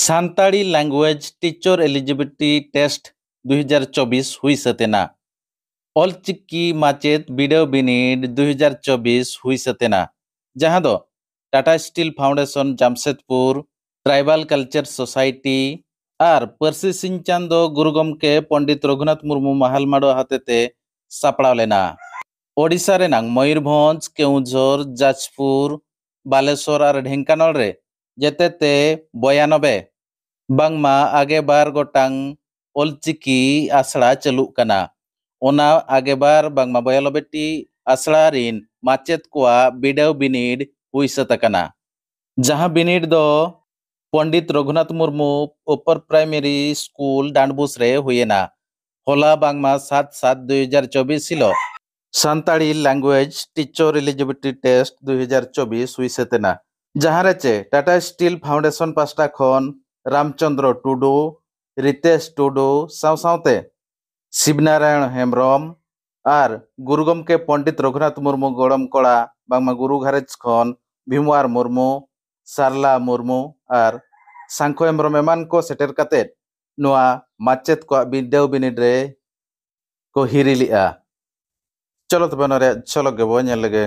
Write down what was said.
सानताड़ी language teacher eligibility test 2024 हुई सतेना ऑलचिकी माचेत video बिनिड 2024 हुई सतेना जहां दो Tata steel foundation Jamshedpur tribal culture society और पर्सी सिंह चांदो गुरुगम के पंडित रघुनाथ मुर्मू महालमाडो हातेते सापड़ा लेना ओडिशा रे नांग मयूरभंज केउझर जाजपुर बालेश्वर और ढेंकानाल रे जेतेते 92 बांगमा आगे बार गोटांग ऑलचिकी आसड़ा चालू कना ओना आगे बार बांगमा 92 आसड़ा रिन माचेत कोआ बिडाव बिनिड हुई सतकना जहां बिनिड दो Pandit Raghunath Murmu upper primary school Dandbus रे हुएना होला बांगमा 7/7/2024 हिलो Santali language teacher eligibility test 2024 हुई सतेना जहां रेचे टाटा स्टील फाउंडेशन पास्टा खन रामचंद्र टुडू रितेश टुडू सावते शिवनारायण हेम्ब्रम और गुरुगम के पंडित रघुनाथ मुर्मू गड़म कड़ा बांगमा गुरु घारेज खन भीमवार मुर्मू सारला मुर्मू और सांखो हेम्ब्रम एमान को सेटेर काते नोआ माचेत को बिडाव बिनिड रे को हिरिलिआ चलो तबे नरे चलो गेबो नेल लगे।